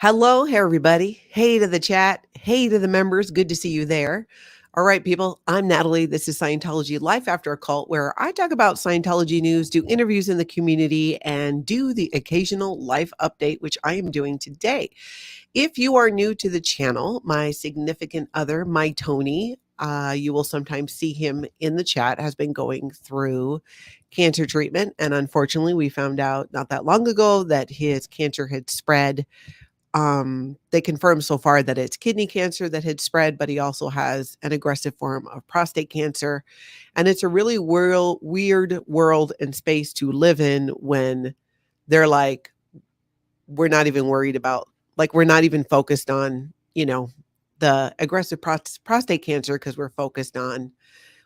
Hello, hey everybody. Hey to the chat. Hey to the members. Good to see you there. All right, people. I'm Natalie. This is Scientology Life After a Cult, where I talk about Scientology news, do interviews in the community, and do the occasional life update, which I am doing today. If you are new to the channel, my significant other, my Tony, you will sometimes see him in the chat, has been going through cancer treatment. And unfortunately, we found out not that long ago that his cancer had spread. They confirmed so far that it's kidney cancer that had spread, but he also has an aggressive form of prostate cancer. And it's a really weird world and space to live in when they're like, we're not even worried about, like, we're not even focused on, the aggressive prostate cancer because we're focused on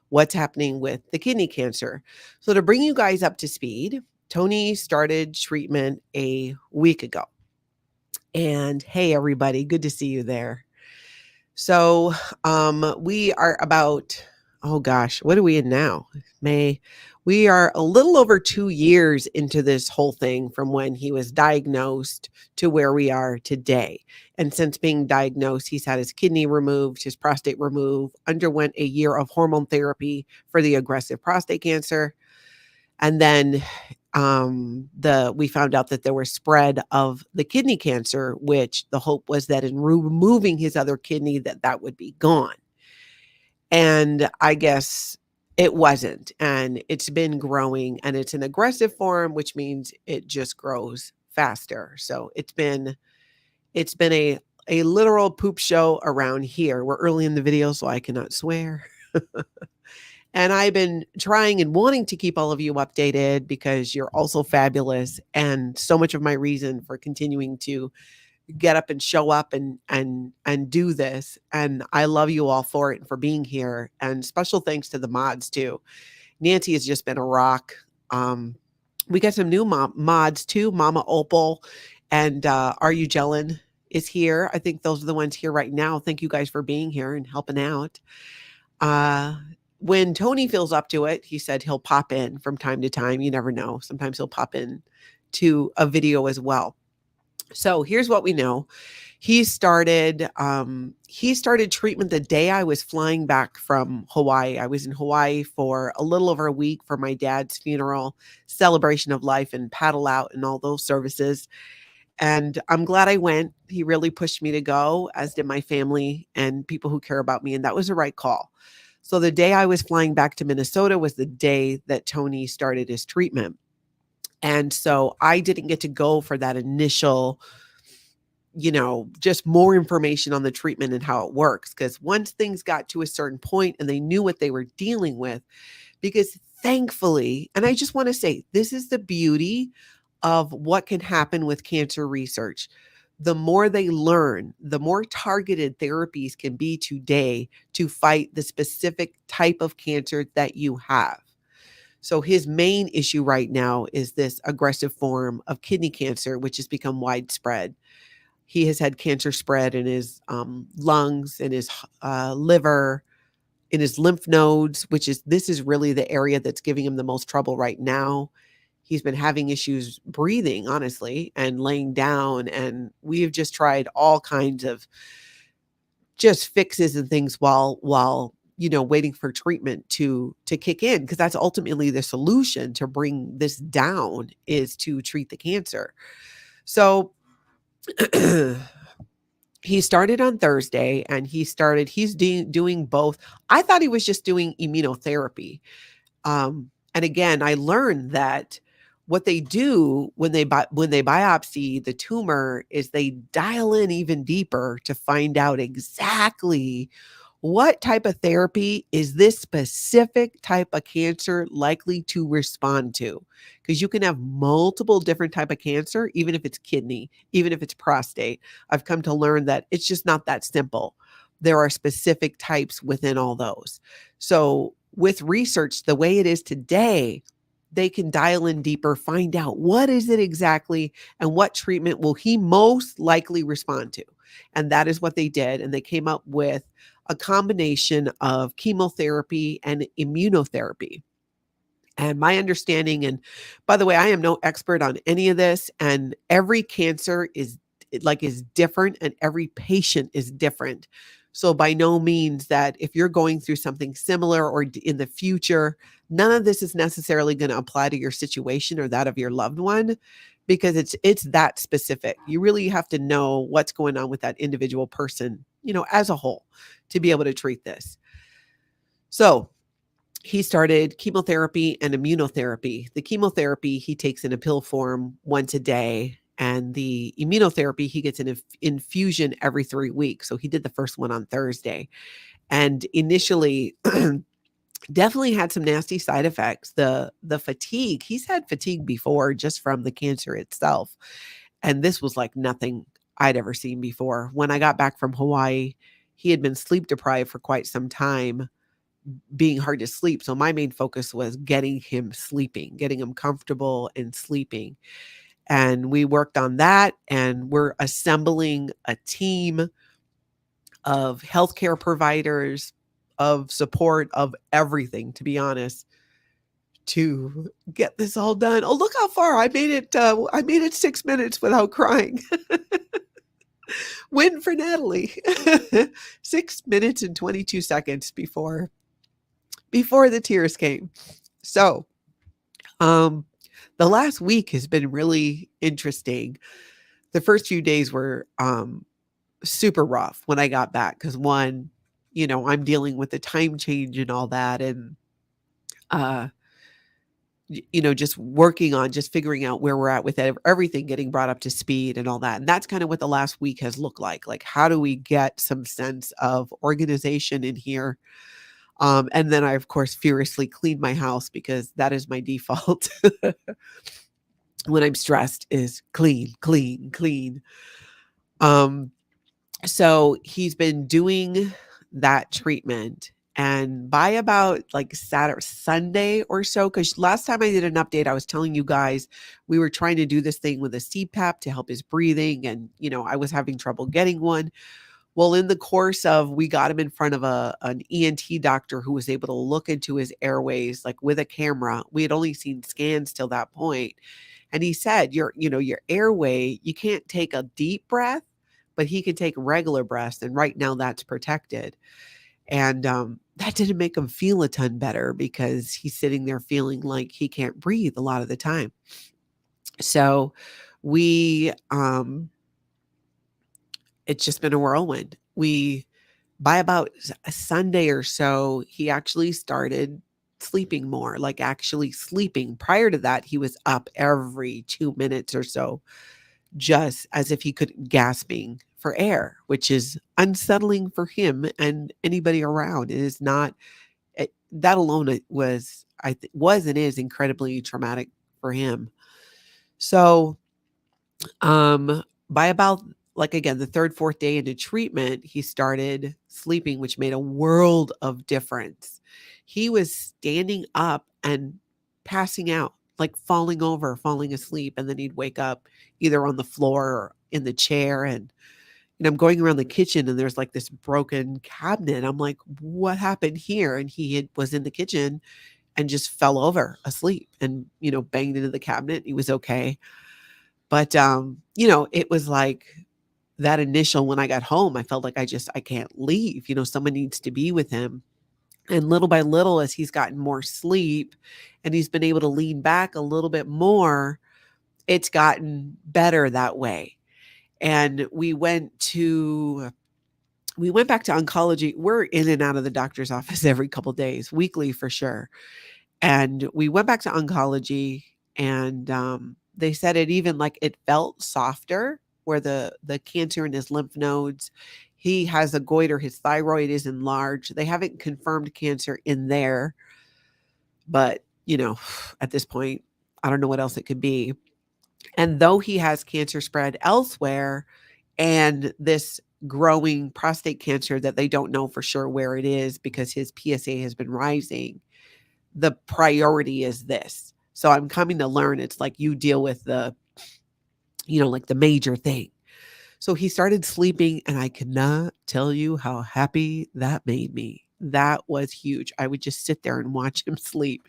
what's happening with the kidney cancer. So to bring you guys up to speed, Tony started treatment a week ago. And hey, everybody, good to see you there. So we are about, oh gosh, what are we in now? May. We are a little over 2 years into this whole thing from when he was diagnosed to where we are today. And since being diagnosed, he's had his kidney removed, his prostate removed, underwent a year of hormone therapy for the aggressive prostate cancer. And then we found out that there was spread of the kidney cancer, which the hope was that in removing his other kidney, that would be gone. And I guess it wasn't. And it's been growing, and it's an aggressive form, which means it just grows faster. So it's been a literal poop show around here. We're early in the video, so I cannot swear. And I've been trying and wanting to keep all of you updated because you're also fabulous. And so much of my reason for continuing to get up and show up and do this. And I love you all for it and for being here. And special thanks to the mods too. Nancy has just been a rock. We got some new mods too. Mama Opal and Are You Jellin is here. I think those are the ones here right now. Thank you guys for being here and helping out. When Tony feels up to it, he said he'll pop in from time to time. You never know. Sometimes he'll pop in to a video as well. So here's what we know. He started treatment the day I was flying back from Hawaii. I was in Hawaii for a little over a week for my dad's funeral, celebration of life, and paddle out and all those services. And I'm glad I went. He really pushed me to go, as did my family and people who care about me. And that was the right call. So the day I was flying back to Minnesota was the day that Tony started his treatment. And so I didn't get to go for that initial, just more information on the treatment and how it works. Because once things got to a certain point and they knew what they were dealing with, because thankfully, and I just want to say, this is the beauty of what can happen with cancer research. The more they learn, the more targeted therapies can be today to fight the specific type of cancer that you have. So his main issue right now is this aggressive form of kidney cancer, which has become widespread. He has had cancer spread in his lungs, in his liver, in his lymph nodes, this is really the area that's giving him the most trouble right now. He's been having issues breathing, honestly, and laying down. And we've just tried all kinds of just fixes and things while waiting for treatment to kick in, because that's ultimately the solution to bring this down, is to treat the cancer. So he started on Thursday, and he's doing both. I thought he was just doing immunotherapy. And again, I learned that what they do when they biopsy the tumor is they dial in even deeper to find out exactly what type of therapy is this specific type of cancer likely to respond to. Because you can have multiple different type of cancer, even if it's kidney, even if it's prostate. I've come to learn that it's just not that simple. There are specific types within all those. So with research the way it is today, they can dial in deeper, find out what is it exactly and what treatment will he most likely respond to. And that is what they did. And they came up with a combination of chemotherapy and immunotherapy. And my understanding, and by the way, I am no expert on any of this, and every cancer is is different, and every patient is different. So by no means that if you're going through something similar or in the future, none of this is necessarily going to apply to your situation or that of your loved one, because it's that specific. You really have to know what's going on with that individual person, as a whole, to be able to treat this. So he started chemotherapy and immunotherapy. The chemotherapy he takes in a pill form once a day, and the immunotherapy he gets an infusion every 3 weeks. So he did the first one on Thursday, and initially definitely had some nasty side effects. The fatigue, he's had fatigue before just from the cancer itself, and this was like nothing I'd ever seen before. When I got back from Hawaii, he had been sleep deprived for quite some time, being hard to sleep. So my main focus was getting him sleeping, getting him comfortable and sleeping. And we worked on that, and we're assembling a team of healthcare providers, of support, of everything, to be honest, to get this all done. Oh, look how far I made it. I made it 6 minutes without crying. Win for Natalie. 6 minutes and 22 seconds before the tears came. So, the last week has been really interesting. The first few days were super rough when I got back, because one, I'm dealing with the time change and all that, and uh just working on just figuring out where we're at with everything getting brought up to speed and all that. And that's kind of what the last week has looked like how do we get some sense of organization in here. And then I, of course, furiously cleaned my house, because that is my default when I'm stressed, is clean, clean, clean. So he's been doing that treatment. And by about like Saturday, Sunday or so, because last time I did an update, I was telling you guys we were trying to do this thing with a CPAP to help his breathing. And, I was having trouble getting one. Well, in the course of, we got him in front of an ENT doctor who was able to look into his airways, like with a camera. We had only seen scans till that point. And he said, your airway, you can't take a deep breath, but he can take regular breaths. And right now that's protected. And that didn't make him feel a ton better, because he's sitting there feeling like he can't breathe a lot of the time. So we, it's just been a whirlwind. By about a Sunday or so, he actually started sleeping more, like actually sleeping. Prior to that, he was up every 2 minutes or so, just as if he could, gasping for air, which is unsettling for him and anybody around. It is not, that alone, it was, was and is incredibly traumatic for him. So, by about, like, again, the third, fourth day into treatment, he started sleeping, which made a world of difference. He was standing up and passing out, like falling over, falling asleep, and then he'd wake up either on the floor or in the chair. And I'm going around the kitchen, and there's like this broken cabinet. I'm like, what happened here? And was in the kitchen and just fell over asleep, and banged into the cabinet. He was okay. But it was like that initial, when I got home, I felt like I can't leave. Someone needs to be with him. And little by little, as he's gotten more sleep and he's been able to lean back a little bit more, it's gotten better that way. And we went back to oncology. We're in and out of the doctor's office every couple of days, weekly for sure. And we went back to oncology, and they said it felt softer, where the cancer in his lymph nodes, he has a goiter, his thyroid is enlarged. They haven't confirmed cancer in there, but at this point, I don't know what else it could be. And though he has cancer spread elsewhere, and this growing prostate cancer that they don't know for sure where it is, because his PSA has been rising, the priority is this. So I'm coming to learn, it's like you deal with the major thing. So he started sleeping, and I cannot tell you how happy that made me. That was huge. I would just sit there and watch him sleep.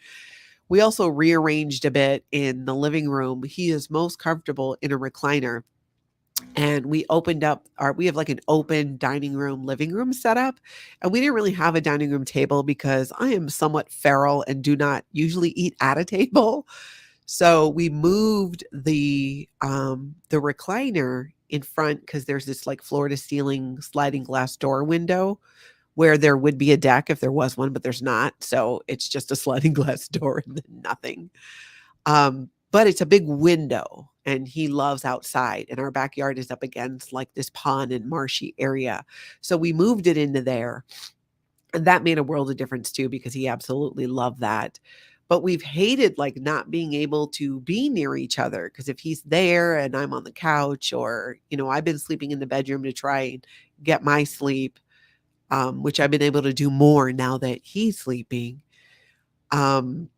We also rearranged a bit in the living room. He is most comfortable in a recliner. and we have like an open dining room, living room setup. And we didn't really have a dining room table because I am somewhat feral and do not usually eat at a table. So we moved the recliner in front because there's this like floor to ceiling sliding glass door window where there would be a deck if there was one, but there's not. So it's just a sliding glass door and then nothing. But it's a big window and he loves outside, and our backyard is up against like this pond and marshy area. So we moved it into there, and that made a world of difference too because he absolutely loved that. But we've hated like not being able to be near each other because if he's there and I'm on the couch, or I've been sleeping in the bedroom to try and get my sleep, which I've been able to do more now that he's sleeping. Um,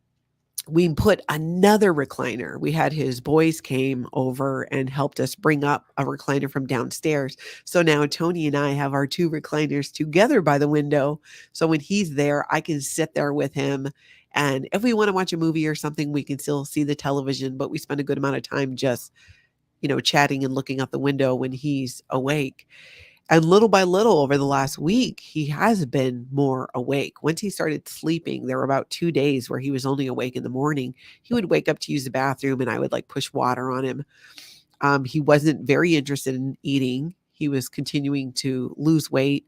we put another recliner. We had his boys came over and helped us bring up a recliner from downstairs. So now Tony and I have our two recliners together by the window. So when he's there, I can sit there with him. And if we want to watch a movie or something, we can still see the television, but we spend a good amount of time just, chatting and looking out the window when he's awake. And little by little over the last week, he has been more awake. Once he started sleeping, there were about 2 days where he was only awake in the morning. He would wake up to use the bathroom and I would like push water on him. He wasn't very interested in eating. He was continuing to lose weight.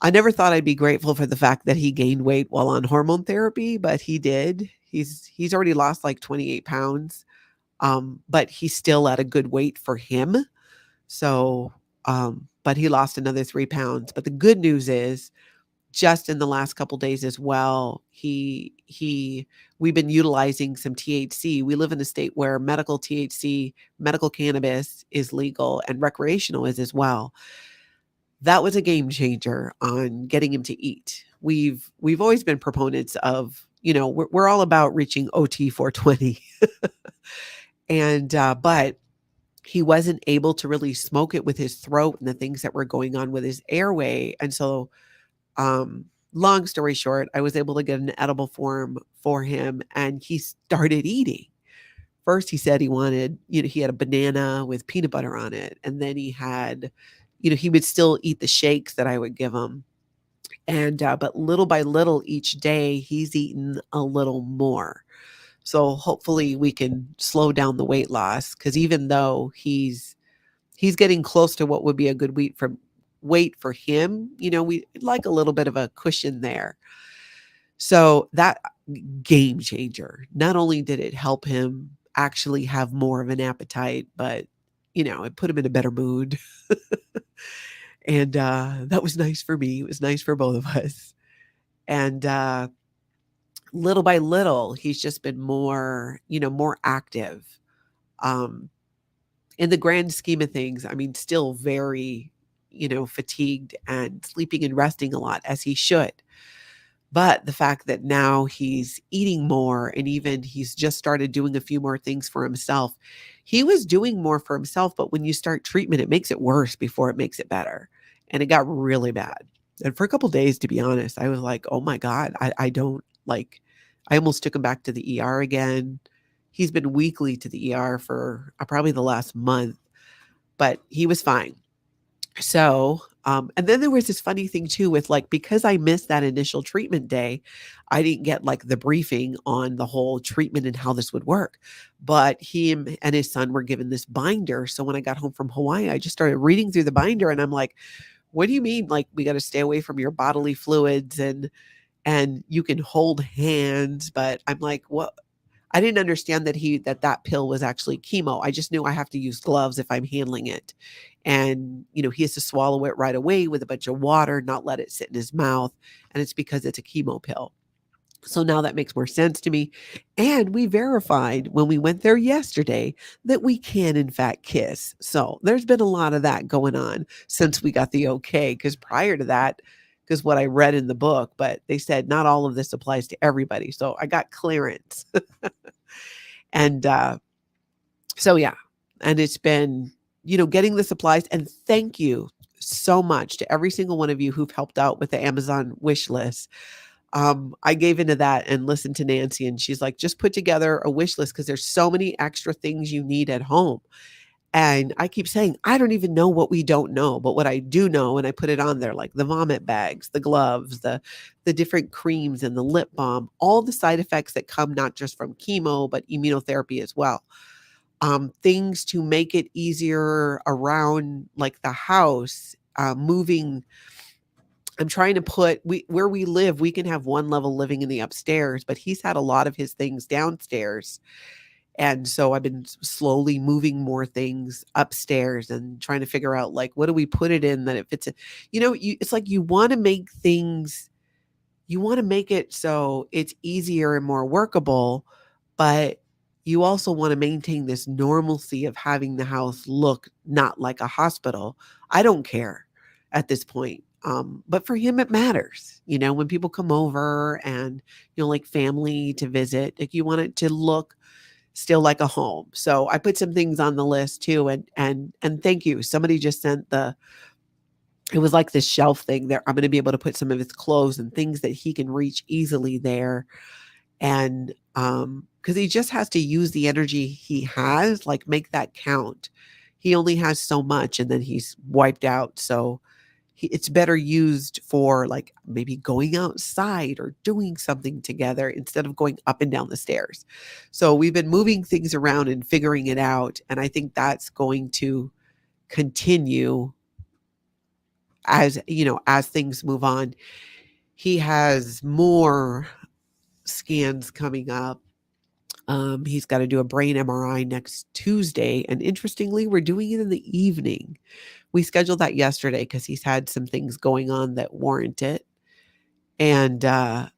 I never thought I'd be grateful for the fact that he gained weight while on hormone therapy, but he did. He's already lost like 28 pounds. But he's still at a good weight for him. So, but he lost another 3 pounds. But the good news is, just in the last couple days as well, we've been utilizing some THC. We live in a state where medical THC, medical cannabis is legal and recreational is as well. That was a game changer on getting him to eat. We've always been proponents of, we're all about reaching OT 420. And but he wasn't able to really smoke it with his throat and the things that were going on with his airway. And so, long story short, I was able to get an edible form for him and he started eating. First, he said he wanted, he had a banana with peanut butter on it. And then he had, he would still eat the shakes that I would give him. And, but little by little each day, he's eaten a little more. So hopefully we can slow down the weight loss because even though he's getting close to what would be a good weight for him, we like a little bit of a cushion there. So that game changer. Not only did it help him actually have more of an appetite, but it put him in a better mood. And that was nice for me. It was nice for both of us. And little by little, he's just been more active. Um, in the grand scheme of things, I mean, still very, fatigued and sleeping and resting a lot as he should. But the fact that now he's eating more and even he's just started doing a few more things for himself. He was doing more for himself, but when you start treatment, it makes it worse before it makes it better. And it got really bad. And for a couple days, to be honest, I was like, oh my God, I don't like, I almost took him back to the ER again. He's been weekly to the ER for probably the last month, but he was fine. So, and then there was this funny thing too with like, because I missed that initial treatment day, I didn't get like the briefing on the whole treatment and how this would work. But him and his son were given this binder. So when I got home from Hawaii, I just started reading through the binder and I'm like, what do you mean? Like, we got to stay away from your bodily fluids and you can hold hands. But I'm like, what? I didn't understand that pill was actually chemo. I just knew I have to use gloves if I'm handling it. And, he has to swallow it right away with a bunch of water, not let it sit in his mouth. And it's because it's a chemo pill. So now that makes more sense to me. And we verified when we went there yesterday that we can, in fact, kiss. So there's been a lot of that going on since we got the okay. Because prior to that, because what I read in the book, but they said not all of this applies to everybody. So I got clearance. And so, yeah. And it's been, getting the supplies. And thank you so much to every single one of you who've helped out with the Amazon wish list. I gave into that and listened to Nancy, and she's like, just put together a wish list because there's so many extra things you need at home. And I keep saying, I don't even know what we don't know, but what I do know, and I put it on there, like the vomit bags, the gloves, the different creams and the lip balm, all the side effects that come not just from chemo, but immunotherapy as well. Things to make it easier around like the house, moving. I'm trying to put where we live, we can have one level living in the upstairs, but he's had a lot of his things downstairs. And so I've been slowly moving more things upstairs and trying to figure out like what do we put it in that it fits. It's like you want to make things, you want to make it so it's easier and more workable, but you also want to maintain this normalcy of having the house look not like a hospital. I don't care at this point. But for him, it matters. When people come over and, like family to visit, like you want it to look still like a home. So I put some things on the list too. And thank you. Somebody just sent it was like this shelf thing there. I'm going to be able to put some of his clothes and things that he can reach easily there. And because he just has to use the energy he has, like make that count. He only has so much and then he's wiped out. So it's better used for like maybe going outside or doing something together instead of going up and down the stairs. So we've been moving things around and figuring it out. And I think that's going to continue as things move on. He has more scans coming up. He's got to do a brain MRI next Tuesday. And interestingly, we're doing it in the evening. We scheduled that yesterday because he's had some things going on that warrant it. And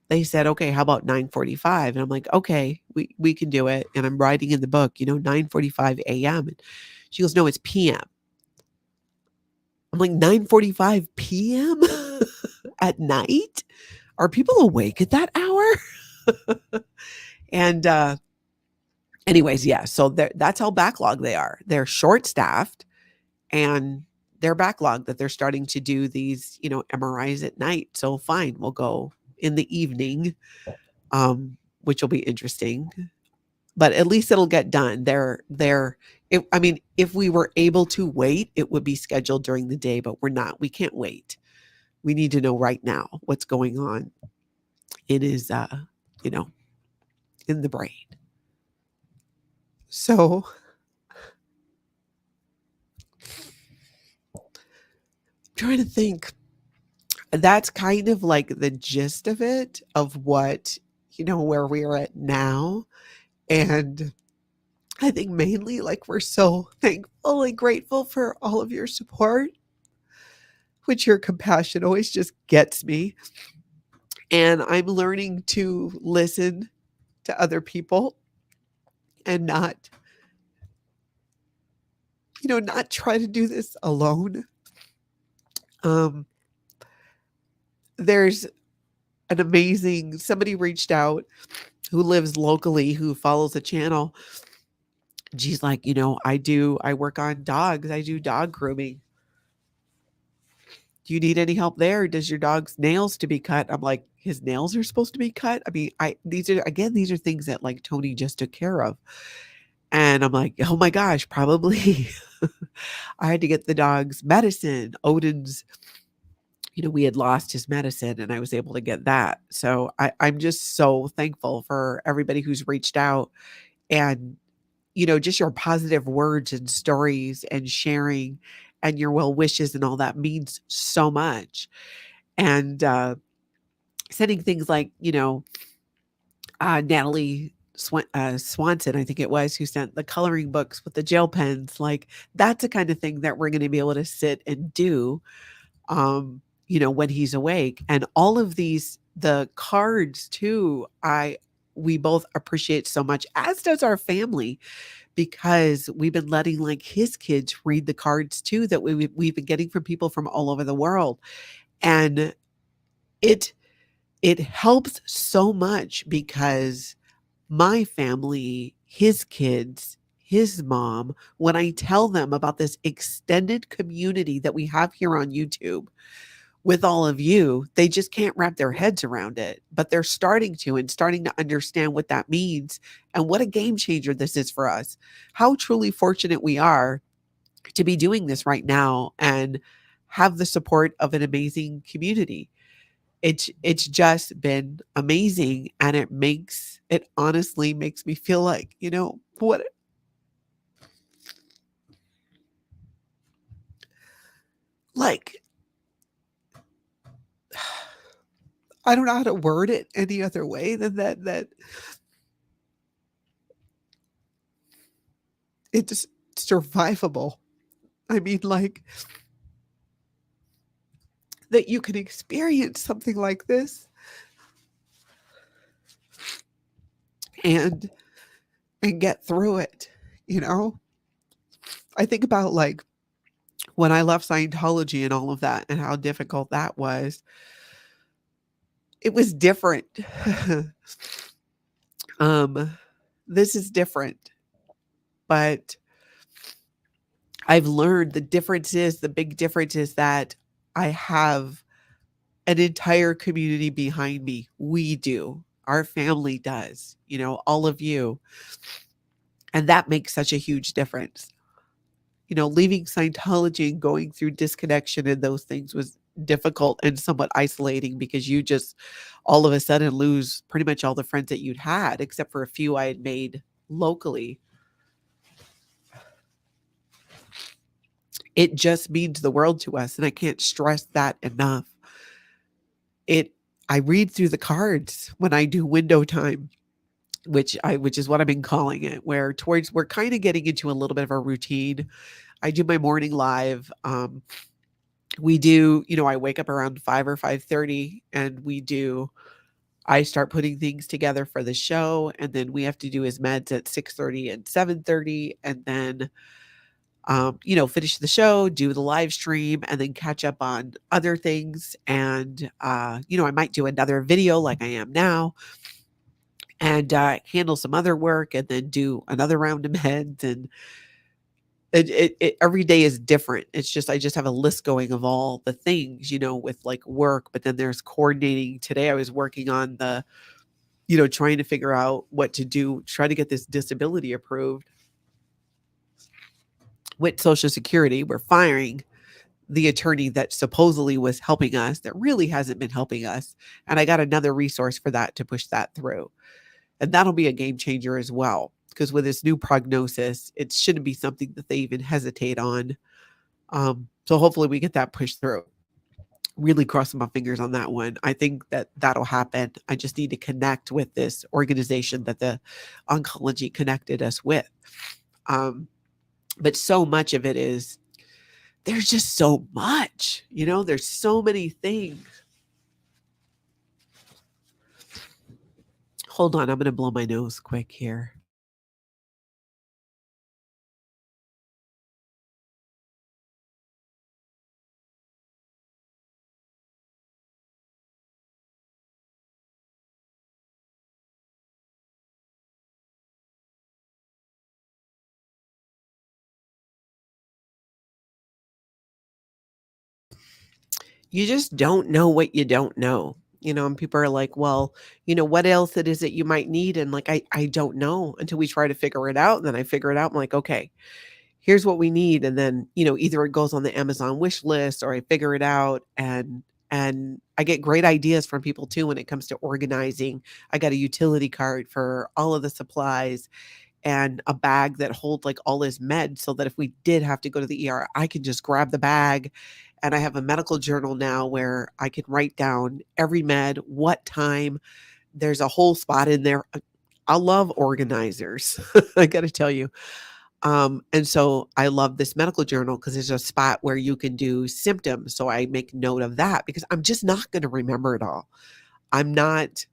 they said, okay, how about 9:45? And I'm like, okay, we can do it. And I'm writing in the book, 9:45 a.m. And she goes, no, it's p.m. I'm like, 9:45 p.m. at night? Are people awake at that hour? And anyways, yeah, so that's how backlogged they are. They're short-staffed and they're backlogged that they're starting to do these, MRIs at night. So fine, we'll go in the evening, which will be interesting. But at least it'll get done. If we were able to wait, it would be scheduled during the day, but we're not. We can't wait. We need to know right now what's going on. It is, in the brain. So I'm trying to think. That's kind of like the gist of it, of what, where we are at now. And I think mainly like we're so thankful and grateful for all of your support, which your compassion always just gets me. And I'm learning to listen to other people and not try to do this alone. There's an amazing, somebody reached out who lives locally, who follows the channel. She's like, I work on dogs. I do dog grooming. Do you need any help there? Does your dog's nails to be cut? I'm like, his nails are supposed to be cut. I mean, these are things that like Tony just took care of. And I'm like, oh my gosh, probably I had to get the dog's medicine. Odin's, we had lost his medicine and I was able to get that. So I'm just so thankful for everybody who's reached out and, just your positive words and stories and sharing and your well wishes and all that means so much. And sending things like, Natalie Swanson, I think it was, who sent the coloring books with the gel pens. Like that's the kind of thing that we're going to be able to sit and do, when he's awake. And all of the cards too, we both appreciate so much, as does our family, because we've been letting like his kids read the cards too that we've been getting from people from all over the world. And it helps so much because my family, his kids, his mom, when I tell them about this extended community that we have here on YouTube with all of you, they just can't wrap their heads around it. But they're starting to understand what that means and what a game changer this is for us. How truly fortunate we are to be doing this right now and have the support of an amazing community. It's just been amazing, and it honestly makes me feel like, what, like, I don't know how to word it any other way than that it's survivable. I mean, like, that you can experience something like this and get through it, you know? I think about, like, when I left Scientology and all of that and how difficult that was. It was different. Um, this is different, but I've learned the big difference is that I have an entire community behind me. We do. Our family does, all of you. And that makes such a huge difference. Leaving Scientology and going through disconnection and those things was difficult and somewhat isolating because you just all of a sudden lose pretty much all the friends that you'd had, except for a few I had made locally. It just means the world to us, and I can't stress that enough. It I read through the cards when I do window time, which is what I've been calling it, where towards we're kind of getting into a little bit of a routine. I do my morning live. We do, I wake up around 5 or 5:30, and I start putting things together for the show, and then we have to do his meds at 6:30 and 7:30, and then finish the show, do the live stream, and then catch up on other things. And, I might do another video like I am now and handle some other work and then do another round of meds. And every day is different. It's just, I just have a list going of all the things, with like work, but then there's coordinating. Today I was working on trying to figure out what to do, try to get this disability approved with Social Security. We're firing the attorney that supposedly was helping us that really hasn't been helping us. And I got another resource for that to push that through. And that'll be a game changer as well. Because with this new prognosis, it shouldn't be something that they even hesitate on. So hopefully we get that pushed through. Really crossing my fingers on that one. I think that that'll happen. I just need to connect with this organization that the oncology connected us with. But so much of it is there's just so much, there's so many things. Hold on, I'm going to blow my nose quick here. You just don't know what you don't know. And people are like, well, what else it is that you might need? And like, I don't know until we try to figure it out. And then I figure it out. I'm like, okay, here's what we need. And then, either it goes on the Amazon wish list or I figure it out. And I get great ideas from people too when it comes to organizing. I got a utility cart for all of the supplies and a bag that holds like all his meds so that if we did have to go to the ER, I can just grab the bag. And I have a medical journal now where I can write down every med, what time. There's a whole spot in there. I love organizers. I got to tell you. And so I love this medical journal because there's a spot where you can do symptoms. So I make note of that because I'm just not going to remember it all. I'm not,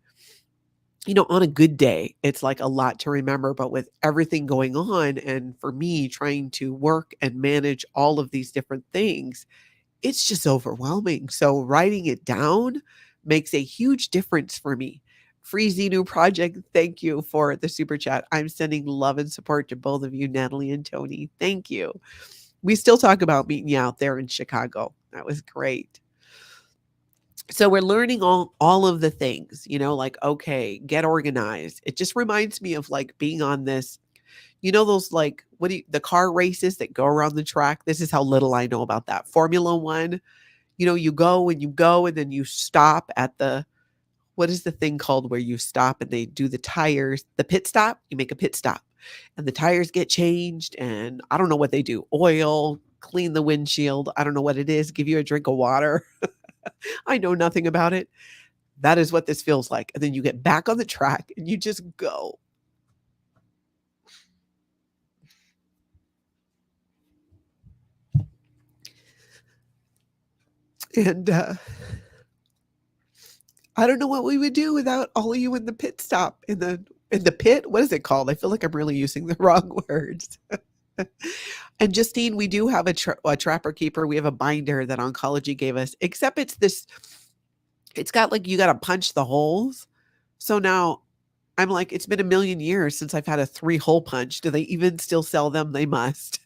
on a good day, it's like a lot to remember, but with everything going on and for me trying to work and manage all of these different things, it's just overwhelming. So writing it down makes a huge difference for me. Free New Project, thank you for the super chat. I'm sending love and support to both of you, Natalie and Tony. Thank you. We still talk about meeting you out there in Chicago. That was great. So we're learning all of the things, like, okay, get organized. It just reminds me of like being on this You know those, like, the car races that go around the track? This is how little I know about that. Formula 1, you go and then you stop at the what is the thing called where you stop and they do the tires, the pit stop? You make a pit stop and the tires get changed and I don't know what they do. Oil, clean the windshield. I don't know what it is. Give you a drink of water. I know nothing about it. That is what this feels like. And then you get back on the track and you just go. And I don't know what we would do without all of you in the pit stop in the pit. What is it called? I feel like I'm really using the wrong words. And Justine, we do have a trapper keeper. We have a binder that oncology gave us, except it's got like, you got to punch the holes. So now I'm like, it's been a million years since I've had a 3-hole punch. Do they even still sell them? They must.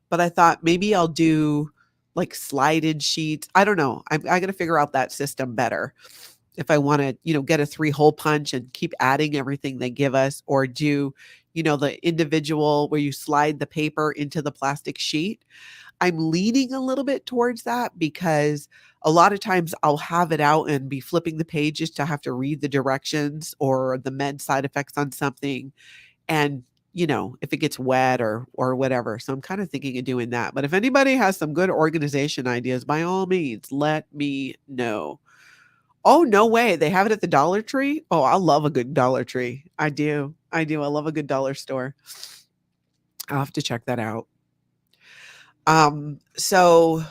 But I thought maybe I'll do like slided sheets. I don't know. I got to figure out that system better. If I want to, get a 3-hole punch and keep adding everything they give us, or do, the individual where you slide the paper into the plastic sheet. I'm leaning a little bit towards that because a lot of times I'll have it out and be flipping the pages to have to read the directions or the med side effects on something. And, if it gets wet or whatever. So I'm kind of thinking of doing that. But if anybody has some good organization ideas, by all means, let me know. Oh, no way. They have it at the Dollar Tree? Oh, I love a good Dollar Tree. I do. I love a good dollar store. I'll have to check that out. So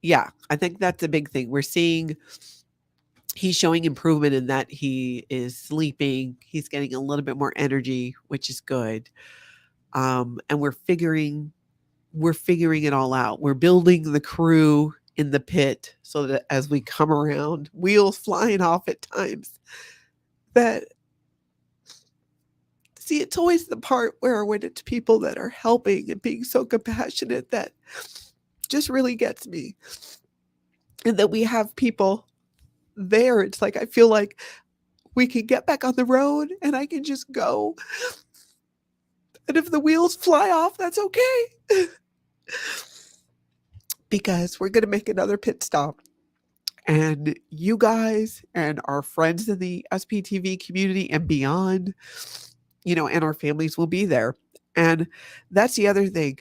yeah, I think that's a big thing. We're seeing he's showing improvement in that he is sleeping. He's getting a little bit more energy, which is good. And we're figuring it all out. We're building the crew in the pit so that as we come around, wheels flying off at times, that see, it's always the part where when it's people that are helping and being so compassionate that just really gets me. And that we have people there. It's like, I feel like we can get back on the road and I can just go. And if the wheels fly off, that's okay. Because we're going to make another pit stop. And you guys and our friends in the SPTV community and beyond, and our families will be there. And that's the other thing.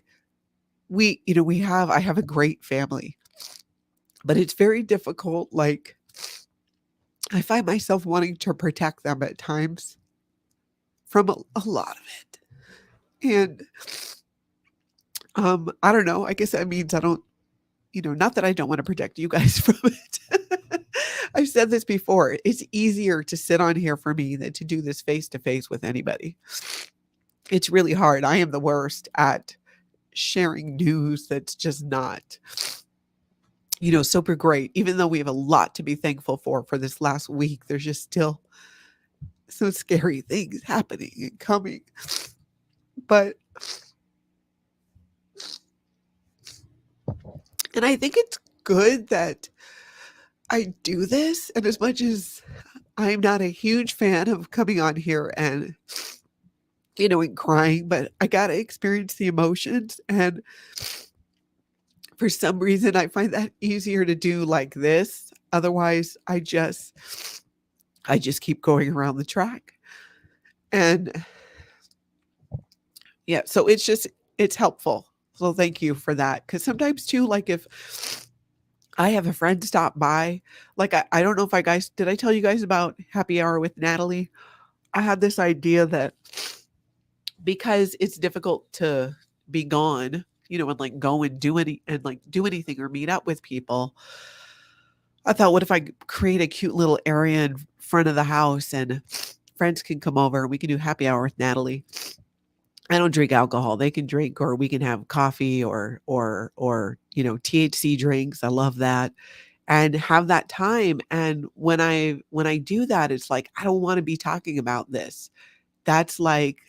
I have a great family, but it's very difficult. Like, I find myself wanting to protect them at times from a lot of it. And, I don't know. I guess that means I don't, not that I don't want to protect you guys from it. I've said this before. It's easier to sit on here for me than to do this face to face with anybody. It's really hard. I am the worst at sharing news that's just not, super great. Even though we have a lot to be thankful for this last week, there's just still some scary things happening and coming. But, and I think it's good that I do this. And as much as I'm not a huge fan of coming on here and, and crying, but I got to experience the emotions. And for some reason, I find that easier to do like this. Otherwise, I just keep going around the track. And yeah, so it's helpful. So thank you for that. Because sometimes too, like if I have a friend stop by, like I don't know if did I tell you guys about happy hour with Natalie? I had this idea that because it's difficult to be gone, and like go and do anything or meet up with people. I thought, what if I create a cute little area in front of the house and friends can come over and we can do happy hour with Natalie. I don't drink alcohol. They can drink, or we can have coffee or THC drinks. I love that. And have that time. And when I do that, it's like, I don't want to be talking about this. That's like,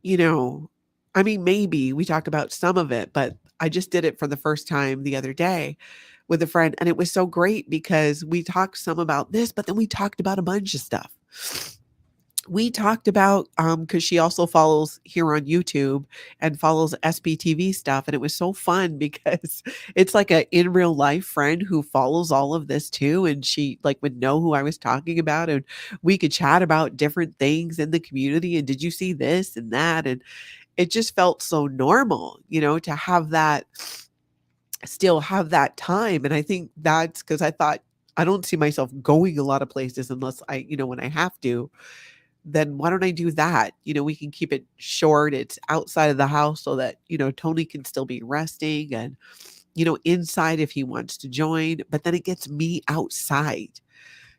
I mean, maybe we talked about some of it, but I just did it for the first time the other day with a friend. And it was so great because we talked some about this, but then we talked about a bunch of stuff. we talked about because she also follows here on YouTube and follows SPTV stuff, and it was so fun because it's like a in real life friend who follows all of this too, and she like would know who I was talking about, and we could chat about different things in the community. And did you see this and that? And it just felt so normal, to have that, still have that time. And I think that's because I thought I don't see myself going a lot of places unless when I have to, then why don't I do that? We can keep it short. It's outside of the house so that, Tony can still be resting and, inside if he wants to join, but then it gets me outside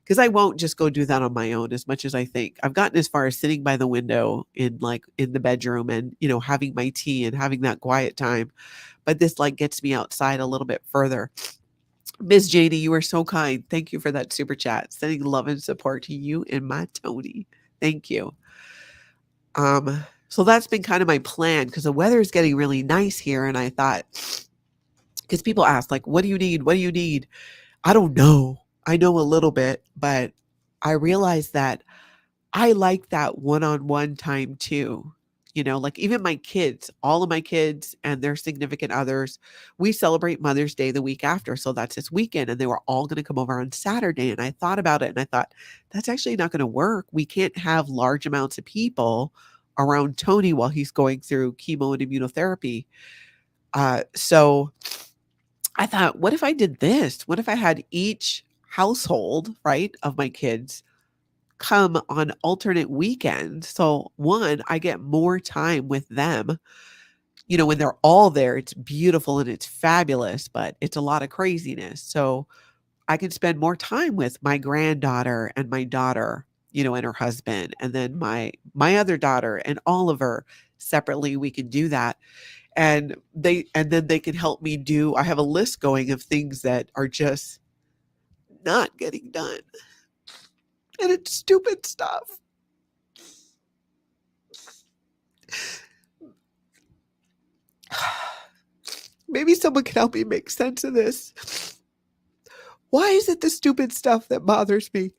because I won't just go do that on my own as much as I think. I've gotten as far as sitting by the window in the bedroom and, having my tea and having that quiet time. But this like gets me outside a little bit further. Miss Janie, you are so kind. Thank you for that super chat. Sending love and support to you and my Tony. Thank you. So that's been kind of my plan because the weather is getting really nice here. And I thought, because people ask, like, what do you need? What do you need? I don't know. I know a little bit, but I realized that I like that one-on-one time too. Like even my kids, all of my kids and their significant others, we celebrate Mother's Day the week after. So that's this weekend. And they were all going to come over on Saturday. And I thought about it and I thought, that's actually not going to work. We can't have large amounts of people around Tony while he's going through chemo and immunotherapy. So I thought, what if I did this? What if I had each household, right, of my kids come on alternate weekends? So one, I get more time with them. When they're all there, it's beautiful and it's fabulous, but it's a lot of craziness. So I can spend more time with my granddaughter and my daughter, and her husband, and then my other daughter and Oliver separately. We can do that. And then they can help me do, I have a list going of things that are just not getting done. And it's stupid stuff. Maybe someone can help me make sense of this. Why is it the stupid stuff that bothers me?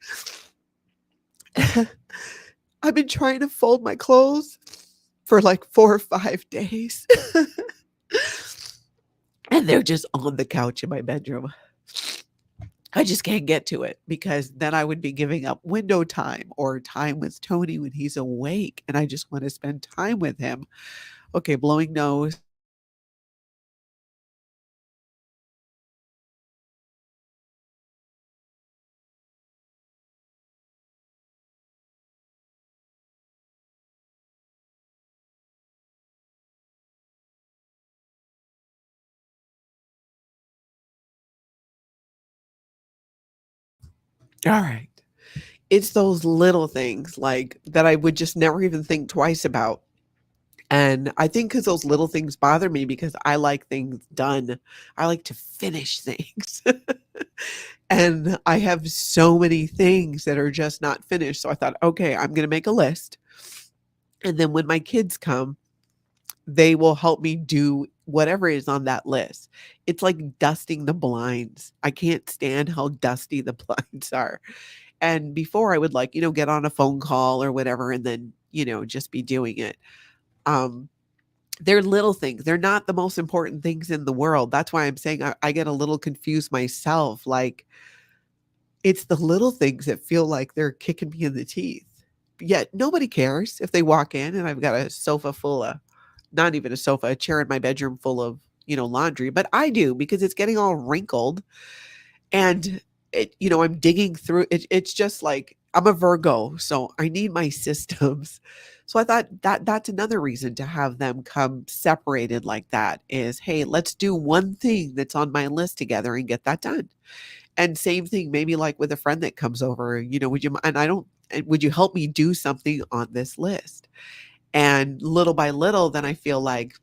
I've been trying to fold my clothes for like 4 or 5 days. And they're just on the couch in my bedroom. I just can't get to it because then I would be giving up window time or time with Tony when he's awake. And I just want to spend time with him. Okay, blowing nose. All right. It's those little things like that I would just never even think twice about. And I think because those little things bother me because I like things done. I like to finish things. And I have so many things that are just not finished. So I thought, okay, I'm going to make a list. And then when my kids come, they will help me do whatever is on that list. It's like dusting the blinds. I can't stand how dusty the blinds are. And before I would like, get on a phone call or whatever and then, just be doing it. Um, they're little things. They're not the most important things in the world. That's why I'm saying I get a little confused myself. Like it's the little things that feel like they're kicking me in the teeth. Yet nobody cares if they walk in and I've got a sofa full of, not even a sofa, a chair in my bedroom full of, laundry. But I do because it's getting all wrinkled and I'm digging through it. It's just like I'm a Virgo, so I need my systems. So I thought that that's another reason to have them come separated like that is, hey, let's do one thing that's on my list together and get that done. And same thing, maybe like with a friend that comes over, would you help me do something on this list? And little by little, then I feel like,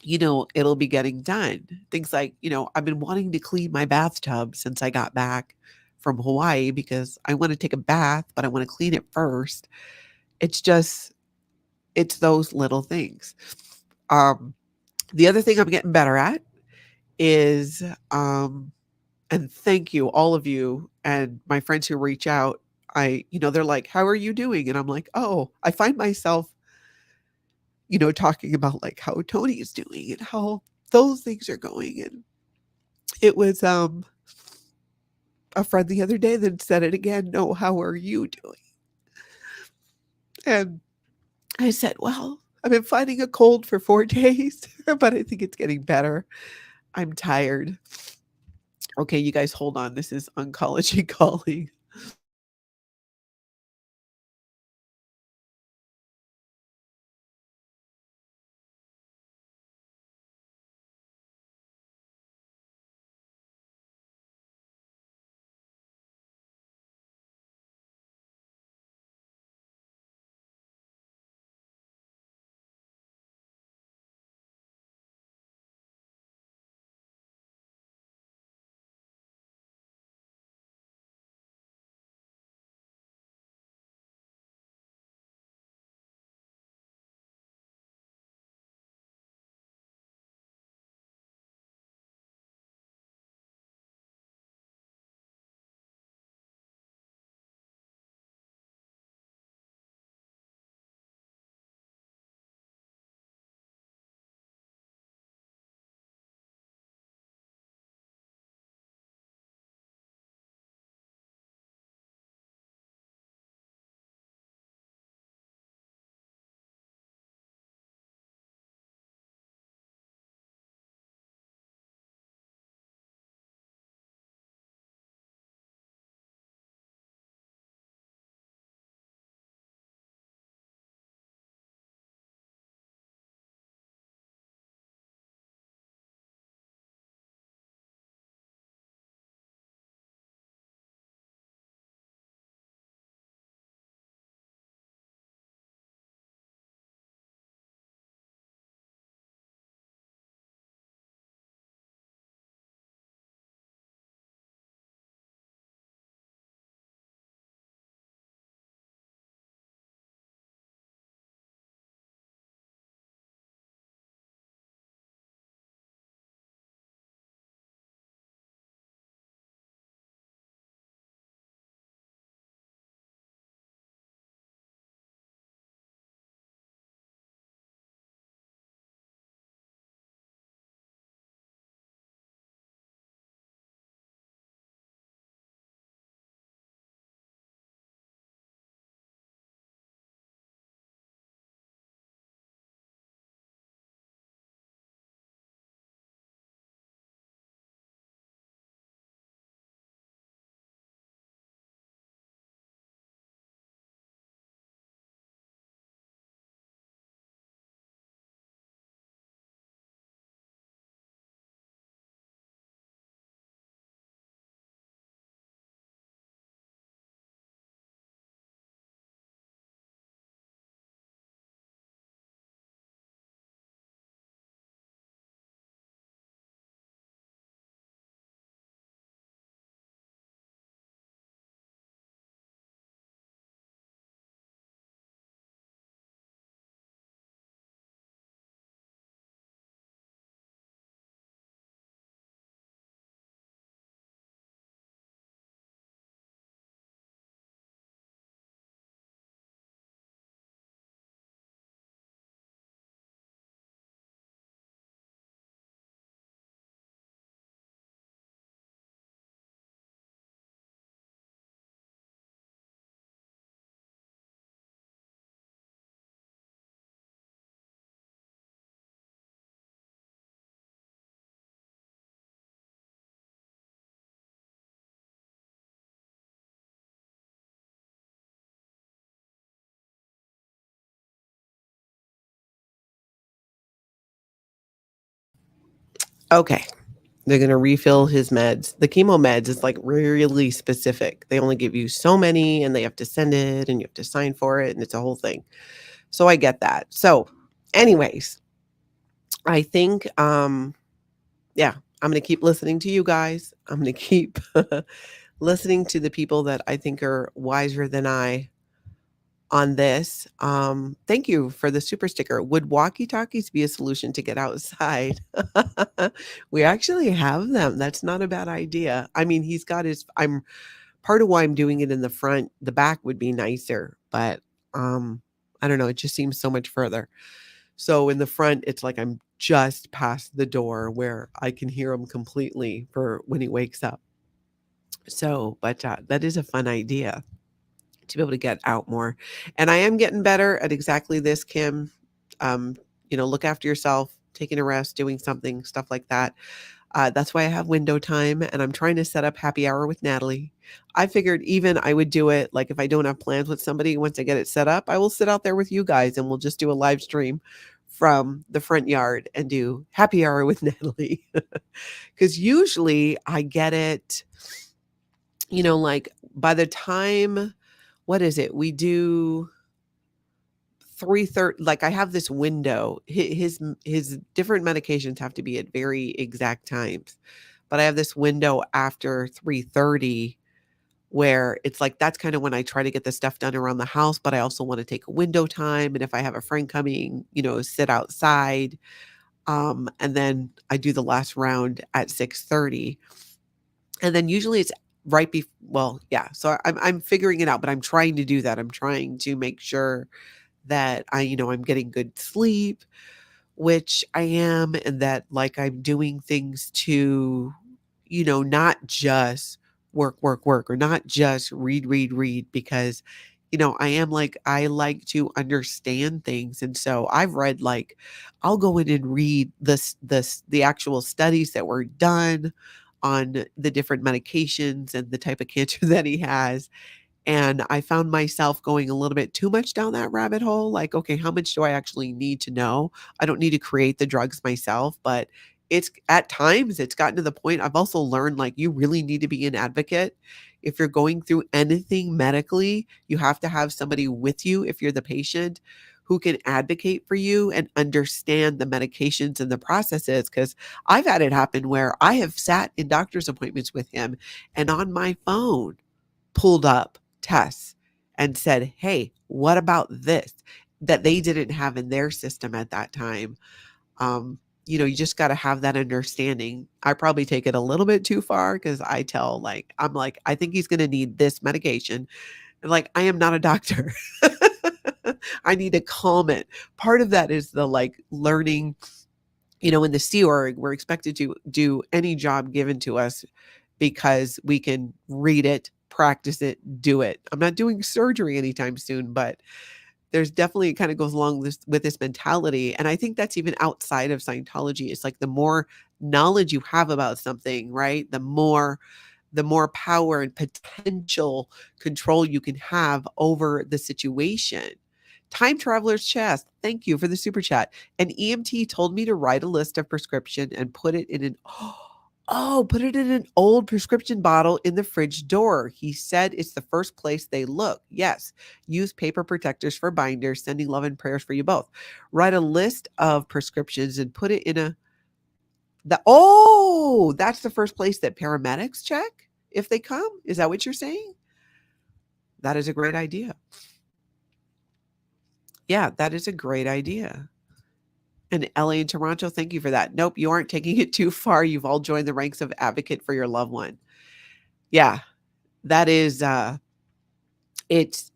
it'll be getting done. Things like, I've been wanting to clean my bathtub since I got back from Hawaii because I want to take a bath, but I want to clean it first. It's just, it's those little things. Um, the other thing I'm getting better at is, and thank you, all of you and my friends who reach out. they're like, "How are you doing?" And I'm like, "Oh," I find myself, talking about like how Tony is doing and how those things are going. And it was a friend the other day that said it again. "No, how are you doing?" And I said, "Well, I've been fighting a cold for 4 days, but I think it's getting better. I'm tired." Okay, you guys hold on. This is oncology calling. Okay. They're going to refill his meds. The chemo meds is like really specific. They only give you so many and they have to send it and you have to sign for it and it's a whole thing. So I get that. So, anyways, I think yeah, I'm going to keep listening to you guys. I'm going to keep listening to the people that I think are wiser than I on this. Thank you for the super sticker. Would walkie-talkies be a solution to get outside? We actually have them. That's not a bad idea. I mean, he's got his Part of why I'm doing it in the front. The back would be nicer, but I don't know, it just seems so much further. So in the front, it's like I'm just past the door where I can hear him completely for when he wakes up. So, but that is a fun idea to be able to get out more. And I am getting better at exactly this, Kim. Look after yourself, taking a rest, doing something, stuff like that. That's why I have window time, and I'm trying to set up happy hour with Natalie. I figured even I would do it, like, if I don't have plans with somebody, once I get it set up, I will sit out there with you guys and we'll just do a live stream from the front yard and do happy hour with Natalie. Because usually I get it, like by the time, what is it? We do 3:30. Like, I have this window. His different medications have to be at very exact times. But I have this window after 3:30 where it's like that's kind of when I try to get the stuff done around the house, but I also want to take a window time. And if I have a friend coming, sit outside. And then I do the last round at 6:30. And then usually it's right before, well, yeah. So I'm figuring it out, but I'm trying to do that. I'm trying to make sure that I'm getting good sleep, which I am, and that, like, I'm doing things to, not just work, work, work, or not just read, read, read, because, I am like, I like to understand things. And so I've read, like, I'll go in and read the actual studies that were done on the different medications and the type of cancer that he has. And I found myself going a little bit too much down that rabbit hole. Like, okay, how much do I actually need to know? I don't need to create the drugs myself, but it's at times it's gotten to the point I've also learned, like, you really need to be an advocate. If you're going through anything medically, you have to have somebody with you if you're the patient who can advocate for you and understand the medications and the processes. Because I've had it happen where I have sat in doctor's appointments with him and on my phone pulled up tests and said, "Hey, what about this?" that they didn't have in their system at that time. You just got to have that understanding. I probably take it a little bit too far because I'm like, I think he's going to need this medication. And, like, I am not a doctor. I need to calm it. Part of that is the, like, learning, in the Sea Org, we're expected to do any job given to us because we can read it, practice it, do it. I'm not doing surgery anytime soon, but there's definitely, it kind of goes along with this mentality. And I think that's even outside of Scientology. It's like the more knowledge you have about something, right? The more power and potential control you can have over the situation. Time Traveler's Chest, thank you for the super chat. An EMT told me to write a list of prescription and put it in an put it in an old prescription bottle in the fridge door. He said it's the first place they look. Yes. Use paper protectors for binders. Sending love and prayers for you both. Write a list of prescriptions and put it in that's the first place that paramedics check if they come. Is that what you're saying? That is a great idea. Yeah, that is a great idea. And LA and Toronto, thank you for that. Nope, you aren't taking it too far. You've all joined the ranks of advocate for your loved one. Yeah, that is it's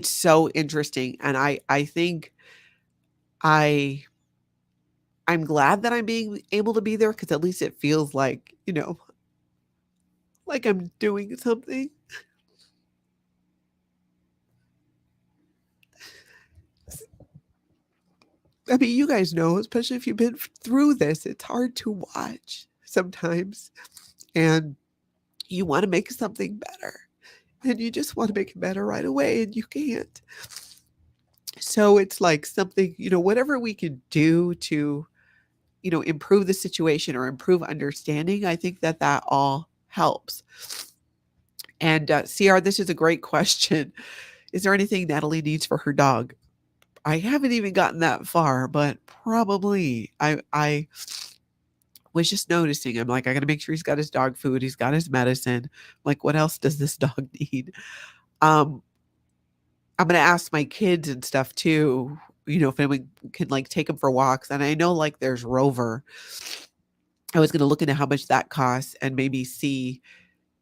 so interesting. And I think I I'm glad that I'm being able to be there because at least it feels like, like I'm doing something. I mean, you guys know, especially if you've been through this, it's hard to watch sometimes. And you want to make something better. And you just want to make it better right away, and you can't. So it's like something, whatever we can do to, improve the situation or improve understanding, I think that all helps. And CR, this is a great question. Is there anything Natalie needs for her dog? I haven't even gotten that far, but probably. I was just noticing. I'm like, I got to make sure he's got his dog food. He's got his medicine. Like, what else does this dog need? Um, I'm gonna ask my kids and stuff too, if anyone can, like, take them for walks. And I know, like, there's Rover. I was gonna look into how much that costs and maybe see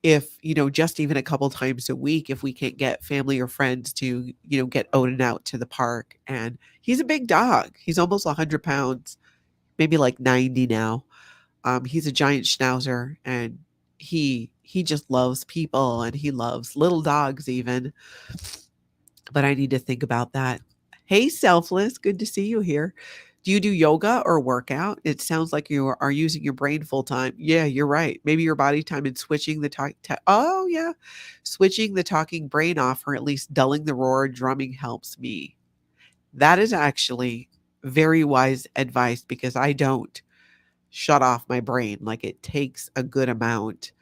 if, just even a couple times a week, if we can't get family or friends to, get Odin out to the park. And he's a big dog. He's almost 100 pounds, maybe like 90 now. He's a giant schnauzer, and he just loves people, and he loves little dogs even. But I need to think about that. Hey, Selfless, good to see you here. Do you do yoga or workout? It sounds like you are using your brain full time. Yeah, you're right. Maybe your body time and switching the oh yeah, switching the talking brain off, or at least dulling the roar. Drumming helps me. That is actually very wise advice, because I don't shut off my brain. Like, it takes a good amount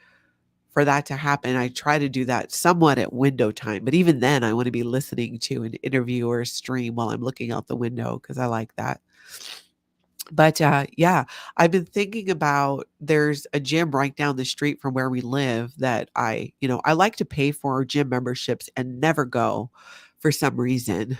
for that to happen. I try to do that somewhat at window time, but even then I want to be listening to an interview or a stream while I'm looking out the window, because I like that. But yeah, I've been thinking about, there's a gym right down the street from where we live that I like to pay for gym memberships and never go for some reason.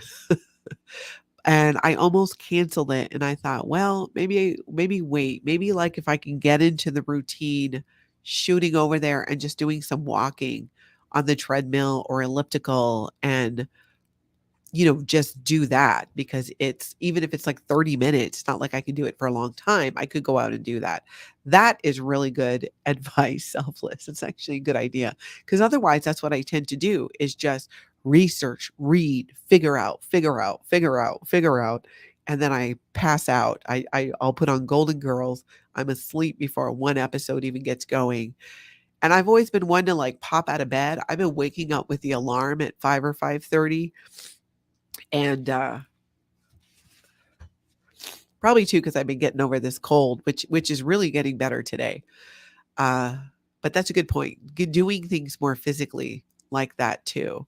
And I almost canceled it, and I thought, well, maybe wait. Maybe, like, if I can get into the routine, shooting over there and just doing some walking on the treadmill or elliptical, and just do that, because it's, even if it's like 30 minutes, it's not like I can do it for a long time. I could go out and do that. That is really good advice, Selfless. It's actually a good idea, because otherwise that's what I tend to do, is just research, read, figure out, and then I pass out. I'll put on Golden Girls. I'm asleep before one episode even gets going. And I've always been one to, like, pop out of bed. I've been waking up with the alarm at 5 or 5:30, and probably too, because I've been getting over this cold, which is really getting better today. Uh, but that's a good point. Doing things more physically like that too.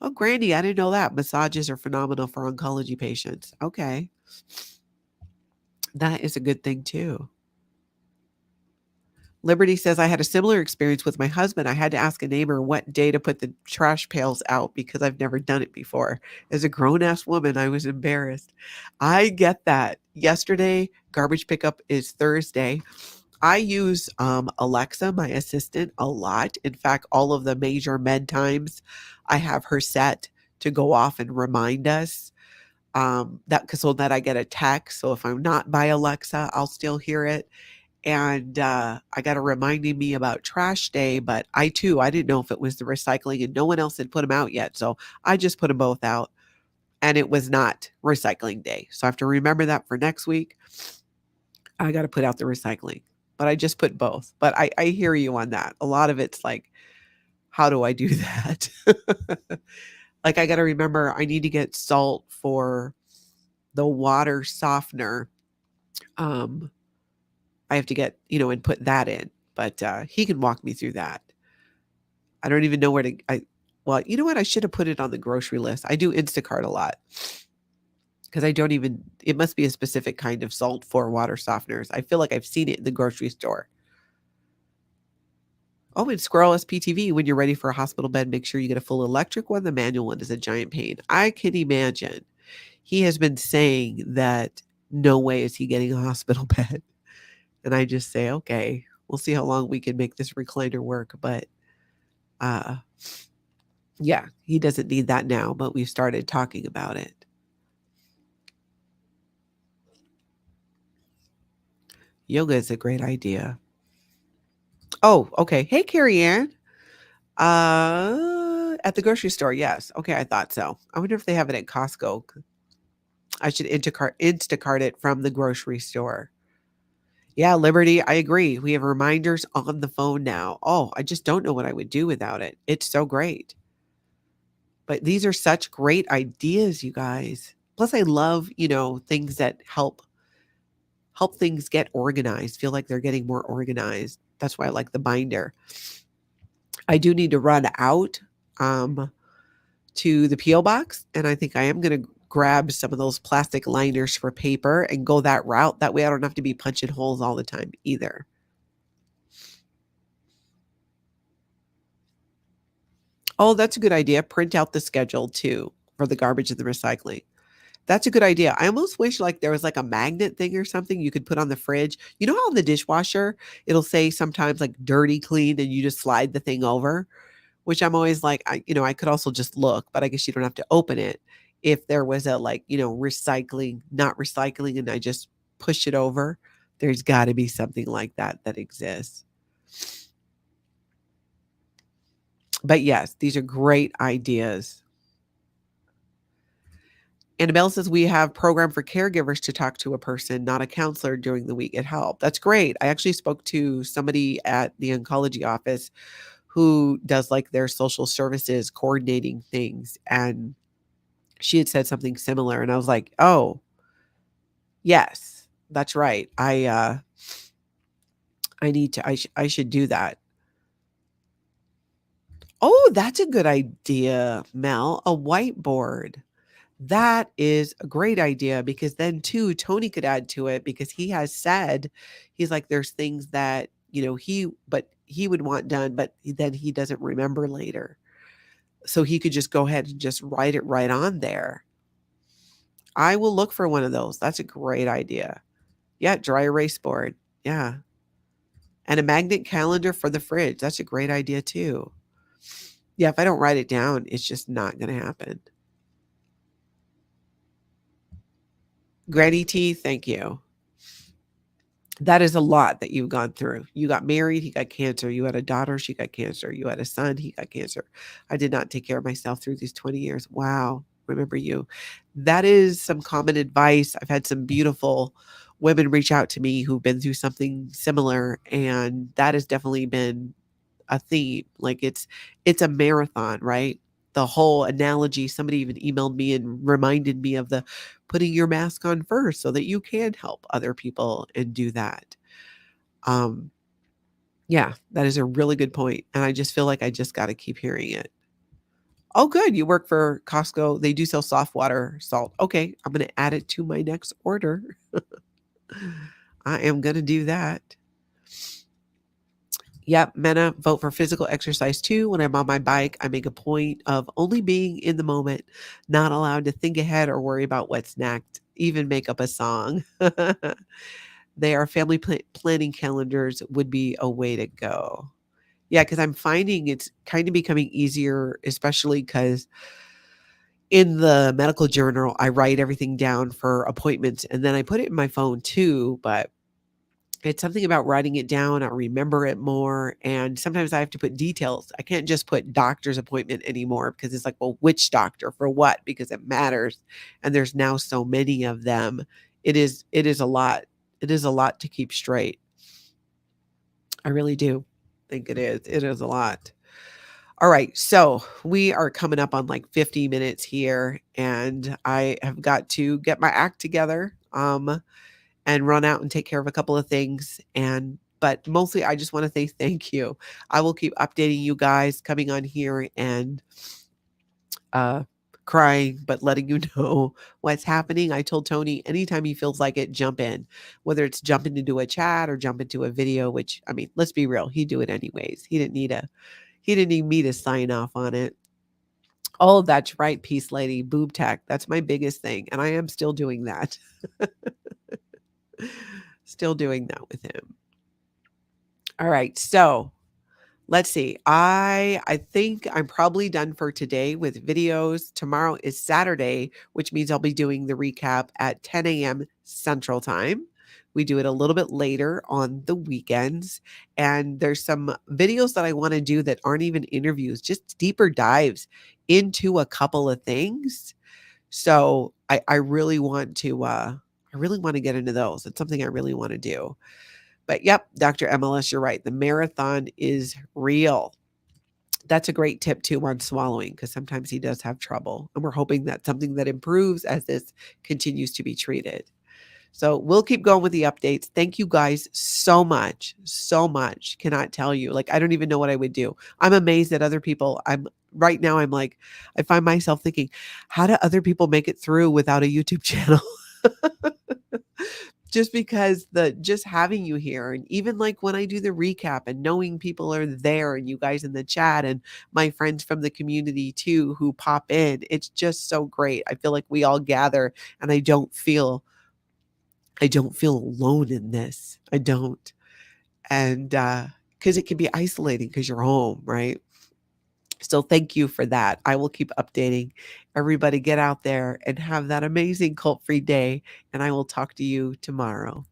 Oh, Grandy, I didn't know that. Massages are phenomenal for oncology patients. Okay. That is a good thing too. Liberty says, I had a similar experience with my husband. I had to ask a neighbor what day to put the trash pails out, because I've never done it before. As a grown ass woman, I was embarrassed. I get that. Yesterday, garbage pickup is Thursday. I use Alexa, my assistant, a lot. In fact, all of the major med times, I have her set to go off and remind us. That, because so that I get a text. So if I'm not by Alexa, I'll still hear it. And I got a reminding me about trash day, but I didn't know if it was the recycling, and no one else had put them out yet. So I just put them both out, and it was not recycling day. So I have to remember that for next week. I got to put out the recycling, but I just put both. But I hear you on that. A lot of it's like, how do I do that? Like, I got to remember I need to get salt for the water softener. Um, I have to get, and put that in. But he can walk me through that. I don't even know where to. Well, you know what? I should have put it on the grocery list. I do Instacart a lot, because I don't even. It must be a specific kind of salt for water softeners. I feel like I've seen it in the grocery store. Oh, and Squirrel SPTV, when you're ready for a hospital bed, make sure you get a full electric one. The manual one is a giant pain. I can imagine. He has been saying that no way is he getting a hospital bed. And I just say, okay, we'll see how long we can make this recliner work. But uh, yeah, he doesn't need that now, but we've started talking about it. Yoga is a great idea. Oh, okay. Hey, Carrie Ann. At the grocery store, yes. Okay, I thought so. I wonder if they have it at Costco. I should Instacart it from the grocery store. Yeah, Liberty, I agree. We have reminders on the phone now. Oh, I just don't know what I would do without it. It's so great. But these are such great ideas, you guys. Plus, I love, things that help things get organized, feel like they're getting more organized. That's why I like the binder. I do need to run out to the P.O. box, and I think I am going to grab some of those plastic liners for paper and go that route. That way I don't have to be punching holes all the time either. Oh, that's a good idea. Print out the schedule too for the garbage and the recycling. That's a good idea. I almost wish like there was like a magnet thing or something you could put on the fridge. You know how in the dishwasher it'll say sometimes like dirty clean and you just slide the thing over, which I'm always like, I could also just look, but I guess you don't have to open it. If there was a like, recycling, not recycling, and I just push it over, there's got to be something like that that exists. But yes, these are great ideas. Annabelle says we have program for caregivers to talk to a person, not a counselor during the week. It helped. That's great. I actually spoke to somebody at the oncology office who does like their social services coordinating things. And she had said something similar. And I was like, oh, yes, that's right. I need to, I should do that. Oh, that's a good idea, Mel. A whiteboard. That is a great idea because then too, Tony could add to it because he has said, he's like, there's things that, he would want done, but then he doesn't remember later. So he could just go ahead and just write it right on there. I will look for one of those. That's a great idea. Yeah, dry erase board. Yeah. And a magnet calendar for the fridge. That's a great idea too. Yeah, if I don't write it down, it's just not going to happen. Granny T, thank you. That is a lot that you've gone through. You got married, he got cancer. You had a daughter, she got cancer. You had a son, he got cancer. I did not take care of myself through these 20 years. Wow. Remember you. That is some common advice. I've had some beautiful women reach out to me who've been through something similar, and that has definitely been a theme. Like it's a marathon, right? The whole analogy, somebody even emailed me and reminded me of the putting your mask on first so that you can help other people and do that. Um, yeah, that is a really good point. And I just feel like I just got to keep hearing it. Oh, good. You work for Costco. They do sell soft water salt. Okay. I'm going to add it to my next order. I am going to do that. Yep, Mena, vote for physical exercise too. When I'm on my bike, I make a point of only being in the moment, not allowed to think ahead or worry about what's next, even make up a song. They are family planning calendars would be a way to go. Yeah, because I'm finding it's kind of becoming easier, especially because in the medical journal, I write everything down for appointments and then I put it in my phone too. But it's something about writing it down. I remember it more. And sometimes I have to put details. I can't just put doctor's appointment anymore because it's like, well, which doctor for what? Because it matters. And there's now so many of them. It is a lot. It is a lot to keep straight. I really do think it is. It is a lot. All right. So we are coming up on like 50 minutes here, and I have got to get my act together. And run out and take care of a couple of things. But mostly I just want to say thank you. I will keep updating you guys, coming on here and crying, but letting you know what's happening. I told Tony anytime he feels like it, jump in, whether it's jumping into a chat or jump into a video, which I mean, let's be real, he'd do it anyways. He didn't need me to sign off on it. Oh, that's right, Peace Lady, boob tech. That's my biggest thing. And I am still doing that. Still doing that with him. All right. So let's see. I think I'm probably done for today with videos. Tomorrow is Saturday, which means I'll be doing the recap at 10 a.m. Central Time. We do it a little bit later on the weekends. And there's some videos that I want to do that aren't even interviews, just deeper dives into a couple of things. So I really want to get into those. It's something I really want to do. But yep, Dr. MLS, you're right. The marathon is real. That's a great tip too on swallowing because sometimes he does have trouble. And we're hoping that's something that improves as this continues to be treated. So we'll keep going with the updates. Thank you guys so much. So much. Cannot tell you. Like, I don't even know what I would do. I'm amazed at other people. Right now, I'm like, I find myself thinking, how do other people make it through without a YouTube channel? just because just having you here, and even like when I do the recap and knowing people are there and you guys in the chat and my friends from the community too who pop in, it's just so great. I feel like we all gather, and I don't feel alone in this. I don't. And because it can be isolating because you're home, right? So thank you for that. I will keep updating. Everybody get out there and have that amazing cult-free day, and I will talk to you tomorrow.